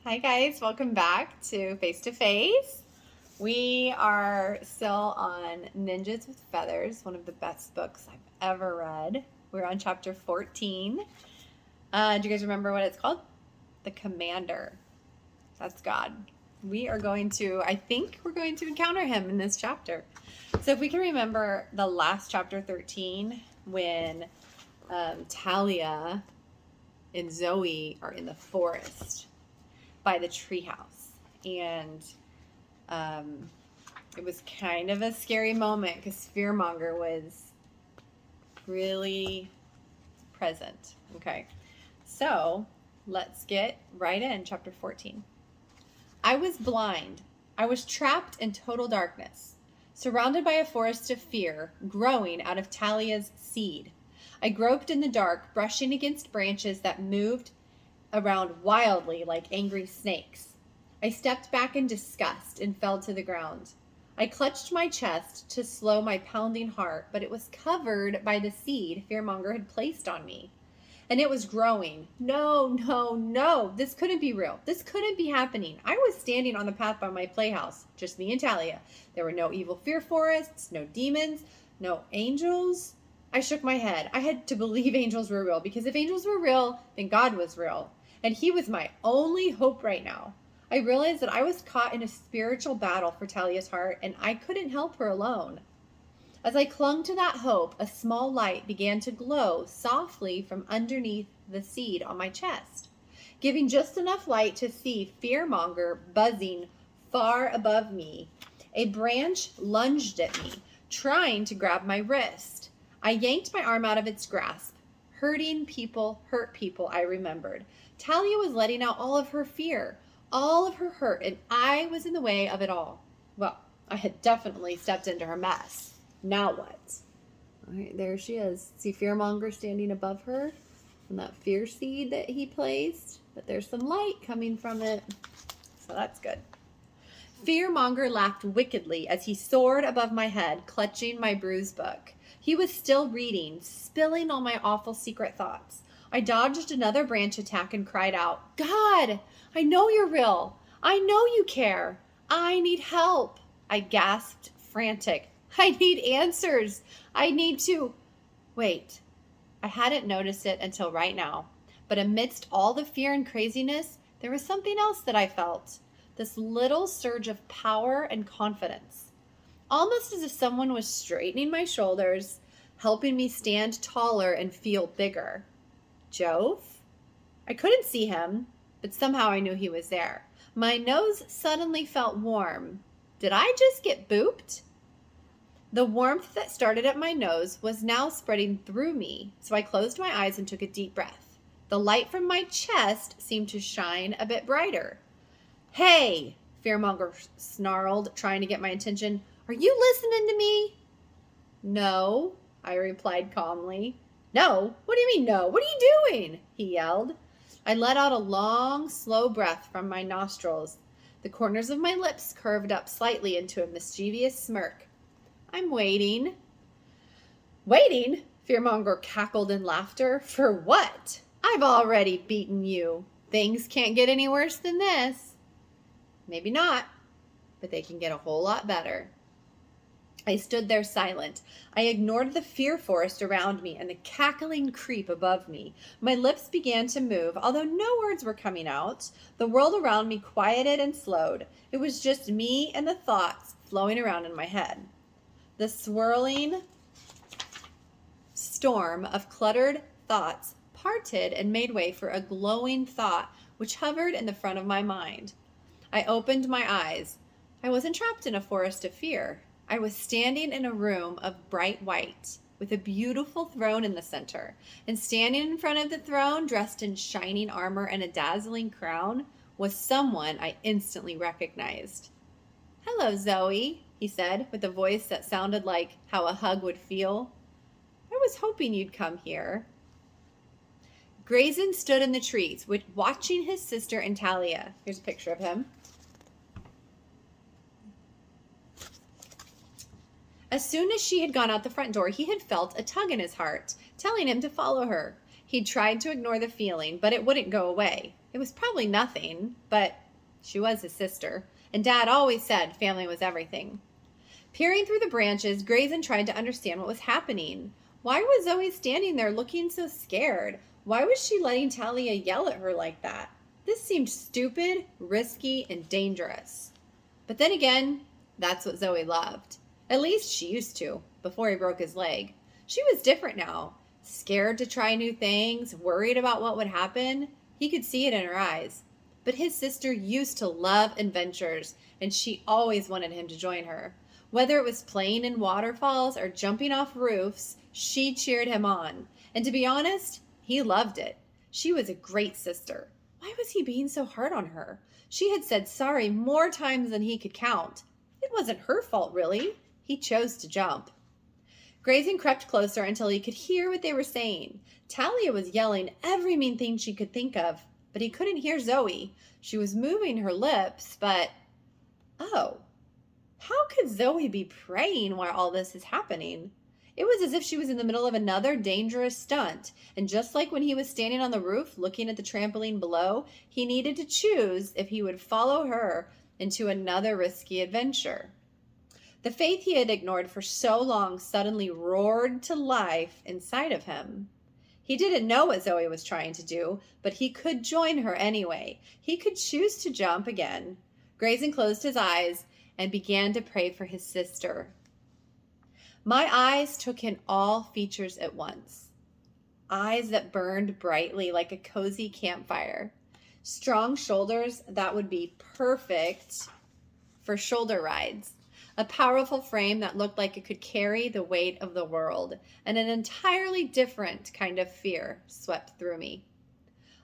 Hi guys, welcome back to Face to Face. We are still on Ninjas with Feathers, one of the best books I've ever read. We're on chapter 14. Do you guys remember what it's called? The Commander. That's God. I think we're going to encounter him in this chapter. So if we can remember the last chapter 13 when Talia and Zoe are in the forest by the treehouse, and it was kind of a scary moment because Fearmonger was really present. Okay, so let's get right in. Chapter 14. I was blind. I was trapped in total darkness, surrounded by a forest of fear growing out of Talia's seed. I groped in the dark, brushing against branches that moved around wildly like angry snakes. I stepped back in disgust and fell to the ground. I clutched my chest to slow my pounding heart, but it was covered by the seed Fearmonger had placed on me. And it was growing. No. This couldn't be real. This couldn't be happening. I was standing on the path by my playhouse, just me and Talia. There were no evil fear forests, no demons, no angels. I shook my head. I had to believe angels were real, because if angels were real, then God was real. And he was my only hope right now. I realized that I was caught in a spiritual battle for Talia's heart, and I couldn't help her alone. As I clung to that hope, a small light began to glow softly from underneath the seed on my chest, giving just enough light to see Fearmonger buzzing far above me. A branch lunged at me, trying to grab my wrist. I yanked my arm out of its grasp. Hurting people hurt people, I remembered. Talia was letting out all of her fear, all of her hurt, and I was in the way of it all. Well, I had definitely stepped into her mess. Now what? All right, there she is. See Fearmonger standing above her and that fear seed that he placed, but there's some light coming from it, so that's good. Fearmonger laughed wickedly as he soared above my head, clutching my bruised book. He was still reading, spilling all my awful secret thoughts. I dodged another branch attack and cried out, God, I know you're real. I know you care. I need help. I gasped, frantic. I need answers. I need to... Wait, I hadn't noticed it until right now. But amidst all the fear and craziness, there was something else that I felt. This little surge of power and confidence. Almost as if someone was straightening my shoulders, helping me stand taller and feel bigger. Jove? I couldn't see him, but somehow I knew he was there. My nose suddenly felt warm. Did I just get booped? The warmth that started at my nose was now spreading through me, so I closed my eyes and took a deep breath. The light from my chest seemed to shine a bit brighter. Hey, Fearmonger snarled, trying to get my attention. Are you listening to me? No, I replied calmly. No? What do you mean no? What are you doing? He yelled. I let out a long, slow breath from my nostrils. The corners of my lips curved up slightly into a mischievous smirk. I'm waiting. Waiting? Fearmonger cackled in laughter. For what? I've already beaten you. Things can't get any worse than this. Maybe not, but they can get a whole lot better. I stood there silent. I ignored the fear forest around me and the cackling creep above me. My lips began to move, although no words were coming out. The world around me quieted and slowed. It was just me and the thoughts flowing around in my head. The swirling storm of cluttered thoughts parted and made way for a glowing thought which hovered in the front of my mind. I opened my eyes. I wasn't trapped in a forest of fear. I was standing in a room of bright white, with a beautiful throne in the center, and standing in front of the throne, dressed in shining armor and a dazzling crown, was someone I instantly recognized. Hello, Zoe, he said, with a voice that sounded like how a hug would feel. I was hoping you'd come here. Grayson stood in the trees, watching his sister and Talia. Here's a picture of him. As soon as she had gone out the front door, he had felt a tug in his heart, telling him to follow her. He'd tried to ignore the feeling, but it wouldn't go away. It was probably nothing, but she was his sister, and Dad always said family was everything. Peering through the branches, Grayson tried to understand what was happening. Why was Zoe standing there looking so scared? Why was she letting Talia yell at her like that? This seemed stupid, risky, and dangerous. But then again, that's what Zoe loved. At least she used to, before he broke his leg. She was different now. Scared to try new things, worried about what would happen. He could see it in her eyes. But his sister used to love adventures, and she always wanted him to join her. Whether it was playing in waterfalls or jumping off roofs, she cheered him on. And to be honest, he loved it. She was a great sister. Why was he being so hard on her? She had said sorry more times than he could count. It wasn't her fault, really. He chose to jump. Grayson crept closer until he could hear what they were saying. Talia was yelling every mean thing she could think of, but he couldn't hear Zoe. She was moving her lips, but... Oh, how could Zoe be praying while all this is happening? It was as if she was in the middle of another dangerous stunt, and just like when he was standing on the roof looking at the trampoline below, he needed to choose if he would follow her into another risky adventure. The faith he had ignored for so long suddenly roared to life inside of him. He didn't know what Zoe was trying to do, but he could join her anyway. He could choose to jump again. Grayson closed his eyes and began to pray for his sister. My eyes took in all features at once. Eyes that burned brightly like a cozy campfire. Strong shoulders that would be perfect for shoulder rides. A powerful frame that looked like it could carry the weight of the world. And an entirely different kind of fear swept through me.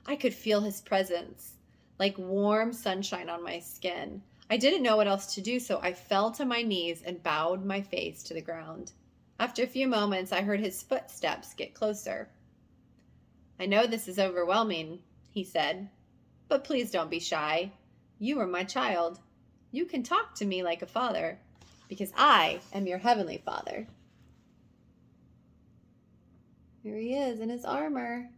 I could feel his presence, like warm sunshine on my skin. I didn't know what else to do, so I fell to my knees and bowed my face to the ground. After a few moments, I heard his footsteps get closer. I know this is overwhelming, he said, but please don't be shy. You are my child. You can talk to me like a father, because I am your heavenly Father. Here he is in his armor.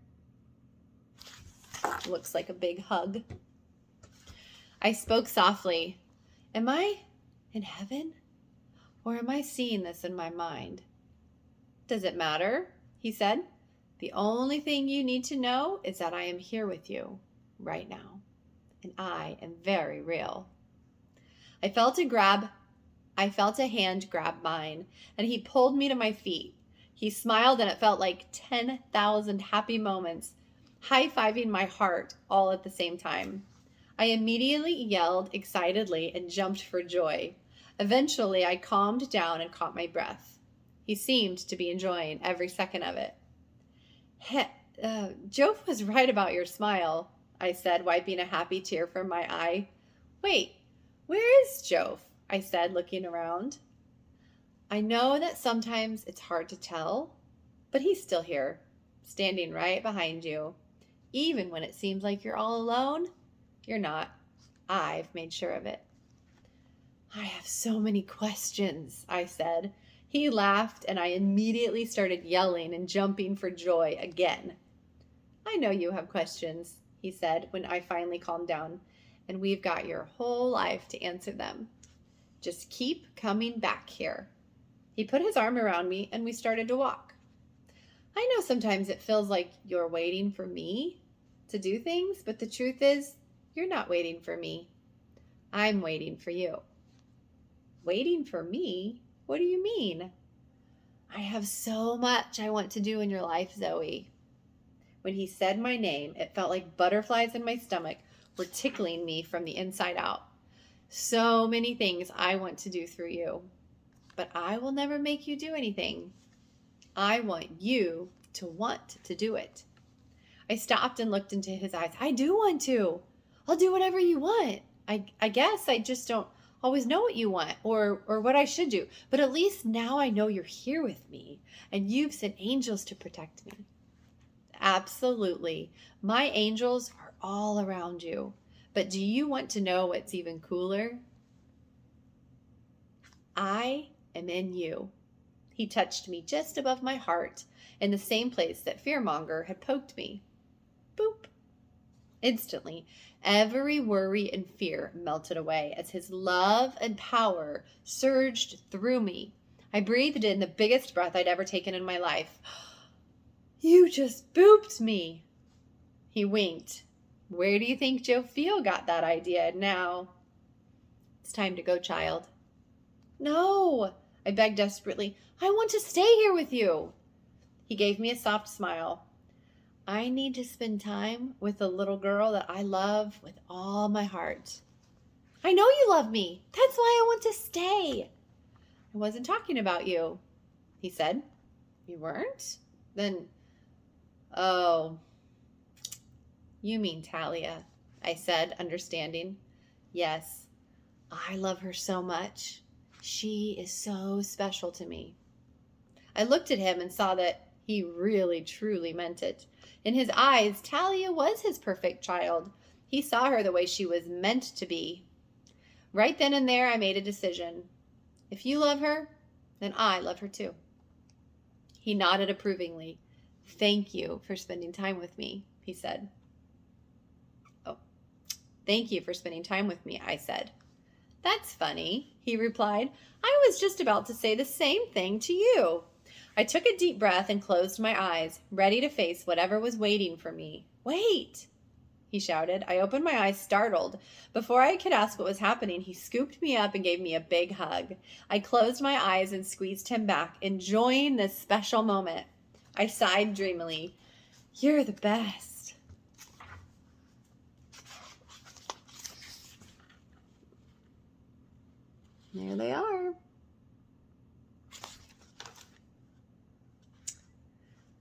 Looks like a big hug. I spoke softly. Am I in heaven? Or am I seeing this in my mind? Does it matter? He said. The only thing you need to know is that I am here with you right now. And I am very real. I felt a hand grab mine, and he pulled me to my feet. He smiled, and it felt like 10,000 happy moments, high-fiving my heart all at the same time. I immediately yelled excitedly and jumped for joy. Eventually, I calmed down and caught my breath. He seemed to be enjoying every second of it. Jove was right about your smile, I said, wiping a happy tear from my eye. Wait, where is Jove? I said, looking around. I know that sometimes it's hard to tell, but he's still here, standing right behind you. Even when it seems like you're all alone, you're not. I've made sure of it. I have so many questions, I said. He laughed, and I immediately started yelling and jumping for joy again. I know you have questions, he said when I finally calmed down, and we've got your whole life to answer them. Just keep coming back here. He put his arm around me, and we started to walk. I know sometimes it feels like you're waiting for me to do things, but the truth is, you're not waiting for me. I'm waiting for you. Waiting for me? What do you mean? I have so much I want to do in your life, Zoe. When he said my name, it felt like butterflies in my stomach were tickling me from the inside out. So many things I want to do through you, but I will never make you do anything. I want you to want to do it. I stopped and looked into his eyes. I do want to. I'll do whatever you want. I guess I just don't always know what you want or what I should do. But at least now I know you're here with me and you've sent angels to protect me. Absolutely. My angels are all around you. But do you want to know what's even cooler? I am in you. He touched me just above my heart in the same place that Fearmonger had poked me. Boop. Instantly, every worry and fear melted away as his love and power surged through me. I breathed in the biggest breath I'd ever taken in my life. You just booped me. He winked. Where do you think Joe Feel got that idea now? It's time to go, child. No, I begged desperately. I want to stay here with you. He gave me a soft smile. I need to spend time with the little girl that I love with all my heart. I know you love me. That's why I want to stay. I wasn't talking about you, he said. You weren't? Then, oh, you mean Talia, I said, understanding. Yes, I love her so much. She is so special to me. I looked at him and saw that he really, truly meant it. In his eyes, Talia was his perfect child. He saw her the way she was meant to be. Right then and there, I made a decision. If you love her, then I love her too. He nodded approvingly. Thank you for spending time with me, he said. Oh, thank you for spending time with me, I said. That's funny, he replied. I was just about to say the same thing to you. I took a deep breath and closed my eyes, ready to face whatever was waiting for me. Wait, he shouted. I opened my eyes, startled. Before I could ask what was happening, he scooped me up and gave me a big hug. I closed my eyes and squeezed him back, enjoying this special moment. I sighed dreamily. You're the best. There they are.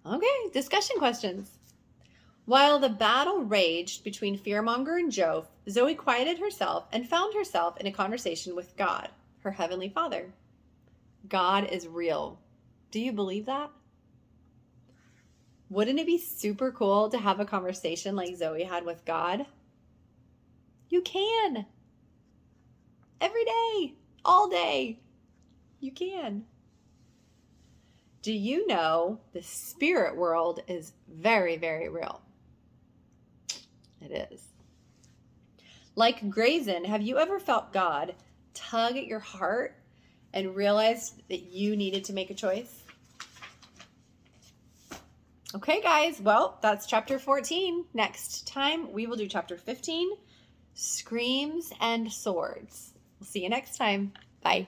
Okay, discussion questions. While the battle raged between Fearmonger and Joe, Zoe quieted herself and found herself in a conversation with God, her heavenly Father. God is real. Do you believe that? Wouldn't it be super cool to have a conversation like Zoe had with God? You can. Every day, all day. You can. Do you know the spirit world is very, very real? It is. Like Grayson, have you ever felt God tug at your heart and realized that you needed to make a choice? Okay, guys. Well, that's chapter 14. Next time, we will do chapter 15, Screams and Swords. We'll see you next time. Bye.